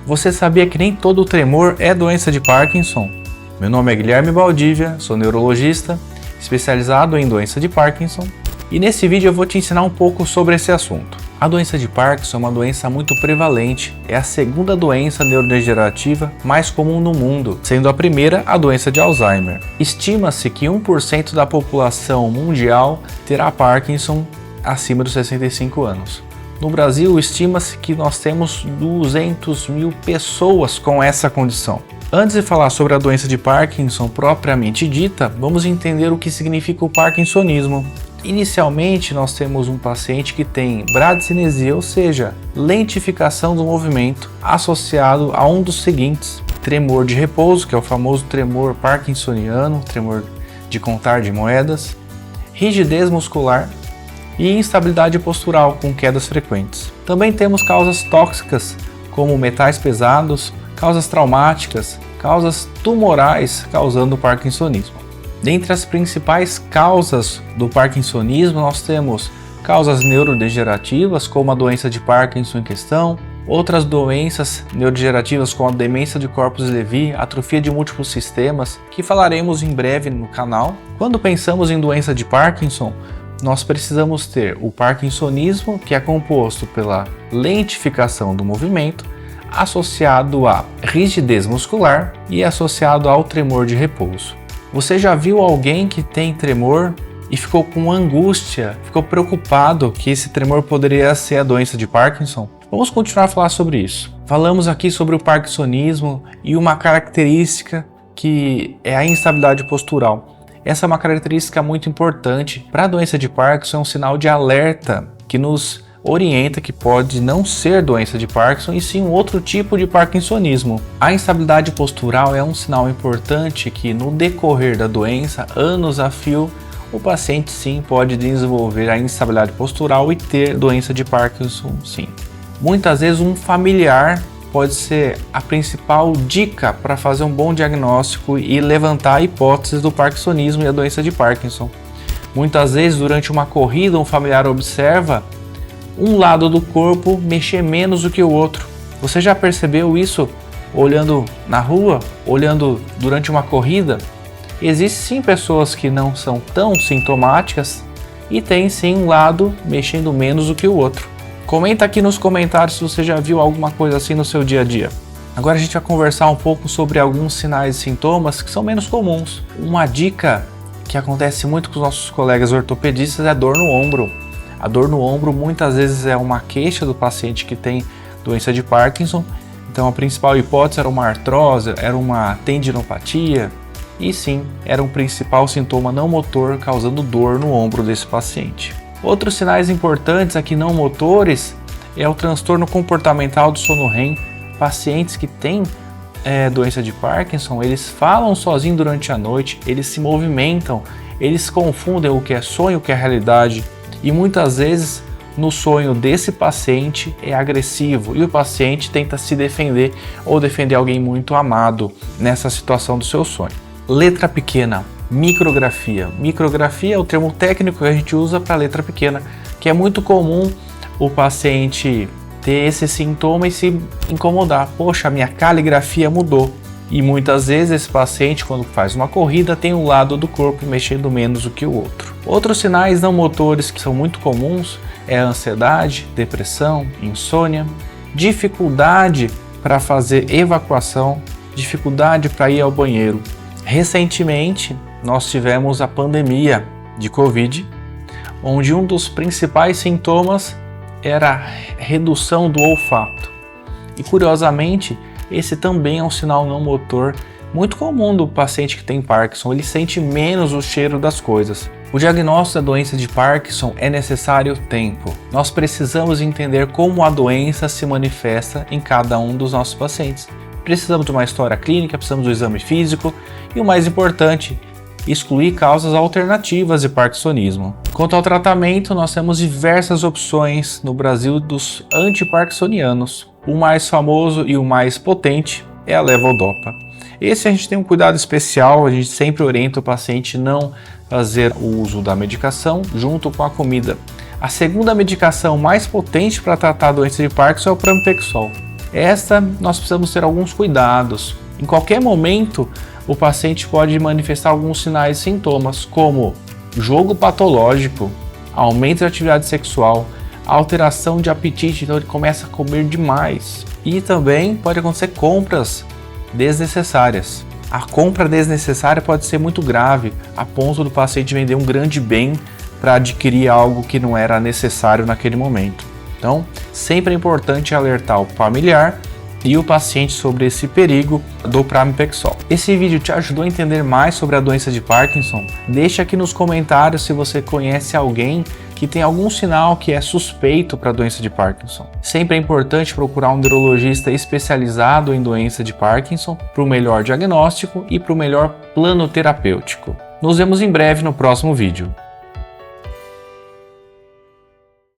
Você sabia que nem todo tremor é doença de Parkinson? Meu nome é Guilherme Baldívia, sou neurologista, especializado em doença de Parkinson, e nesse vídeo eu vou te ensinar um pouco sobre esse assunto. A doença de Parkinson é uma doença muito prevalente, é a segunda doença neurodegenerativa mais comum no mundo, sendo a primeira a doença de Alzheimer. Estima-se que 1% da população mundial terá Parkinson acima dos 65 anos. No Brasil, estima-se que nós temos 200 mil pessoas com essa condição. Antes de falar sobre a doença de Parkinson propriamente dita, vamos entender o que significa o parkinsonismo. Inicialmente, nós temos um paciente que tem bradicinesia, ou seja, lentificação do movimento, associado a um dos seguintes: tremor de repouso, que é o famoso tremor parkinsoniano, tremor de contar de moedas, rigidez muscular e instabilidade postural com quedas frequentes. Também temos causas tóxicas, como metais pesados, causas traumáticas, causas tumorais causando o parkinsonismo. Dentre as principais causas do parkinsonismo, nós temos causas neurodegenerativas, como a doença de Parkinson em questão, outras doenças neurodegenerativas como a demência de Corpus-Levy, atrofia de múltiplos sistemas, que falaremos em breve no canal. Quando pensamos em doença de Parkinson, nós precisamos ter o parkinsonismo, que é composto pela lentificação do movimento, associado à rigidez muscular e associado ao tremor de repouso. Você já viu alguém que tem tremor e ficou com angústia, ficou preocupado que esse tremor poderia ser a doença de Parkinson? Vamos continuar a falar sobre isso. Falamos aqui sobre o parkinsonismo e uma característica que é a instabilidade postural. Essa é uma característica muito importante. Para a doença de Parkinson, é um sinal de alerta que nos orienta que pode não ser doença de Parkinson e sim um outro tipo de parkinsonismo. A instabilidade postural é um sinal importante que no decorrer da doença, anos a fio, o paciente sim pode desenvolver a instabilidade postural e ter doença de Parkinson sim. Muitas vezes um familiar pode ser a principal dica para fazer um bom diagnóstico e levantar a hipótese do parkinsonismo e a doença de Parkinson. Muitas vezes durante uma corrida um familiar observa um lado do corpo mexer menos do que o outro. Você já percebeu isso olhando na rua, olhando durante uma corrida? Existem sim pessoas que não são tão sintomáticas e tem sim um lado mexendo menos do que o outro. Comenta aqui nos comentários se você já viu alguma coisa assim no seu dia a dia. Agora a gente vai conversar um pouco sobre alguns sinais e sintomas que são menos comuns. Uma dica que acontece muito com os nossos colegas ortopedistas é a dor no ombro. A dor no ombro muitas vezes é uma queixa do paciente que tem doença de Parkinson. Então a principal hipótese era uma artrose, era uma tendinopatia e sim, era um principal sintoma não motor causando dor no ombro desse paciente. Outros sinais importantes aqui não motores é o transtorno comportamental do sono REM. Pacientes que têm doença de Parkinson, eles falam sozinhos durante a noite, eles se movimentam, eles confundem o que é sonho e o que é realidade. E muitas vezes no sonho desse paciente é agressivo e o paciente tenta se defender ou defender alguém muito amado nessa situação do seu sonho. Letra pequena. Micrografia. Micrografia é o termo técnico que a gente usa para letra pequena, que é muito comum o paciente ter esse sintoma e se incomodar. Poxa, a minha caligrafia mudou. E muitas vezes esse paciente, quando faz uma corrida, tem um lado do corpo mexendo menos do que o outro. Outros sinais não motores que são muito comuns é a ansiedade, depressão, insônia, dificuldade para fazer evacuação, dificuldade para ir ao banheiro. Recentemente, nós tivemos a pandemia de Covid, onde um dos principais sintomas era a redução do olfato. E curiosamente, esse também é um sinal não motor muito comum do paciente que tem Parkinson, ele sente menos o cheiro das coisas. O diagnóstico da doença de Parkinson é necessário tempo. Nós precisamos entender como a doença se manifesta em cada um dos nossos pacientes. Precisamos de uma história clínica, precisamos do exame físico e o mais importante, excluir causas alternativas de parkinsonismo. Quanto ao tratamento, nós temos diversas opções no Brasil dos antiparkinsonianos. O mais famoso e o mais potente é a levodopa. Esse a gente tem um cuidado especial, a gente sempre orienta o paciente não fazer o uso da medicação junto com a comida. A segunda medicação mais potente para tratar a doença de Parkinson é o pramipexol. nós precisamos ter alguns cuidados. Em qualquer momento, o paciente pode manifestar alguns sinais e sintomas, como jogo patológico, aumento de atividade sexual, alteração de apetite, então ele começa a comer demais. E também pode acontecer compras desnecessárias. A compra desnecessária pode ser muito grave, a ponto do paciente vender um grande bem para adquirir algo que não era necessário naquele momento. Então, sempre é importante alertar o familiar e o paciente sobre esse perigo do pramipexol. Esse vídeo te ajudou a entender mais sobre a doença de Parkinson? Deixa aqui nos comentários se você conhece alguém que tem algum sinal que é suspeito para a doença de Parkinson. Sempre é importante procurar um neurologista especializado em doença de Parkinson para o melhor diagnóstico e para o melhor plano terapêutico. Nos vemos em breve no próximo vídeo.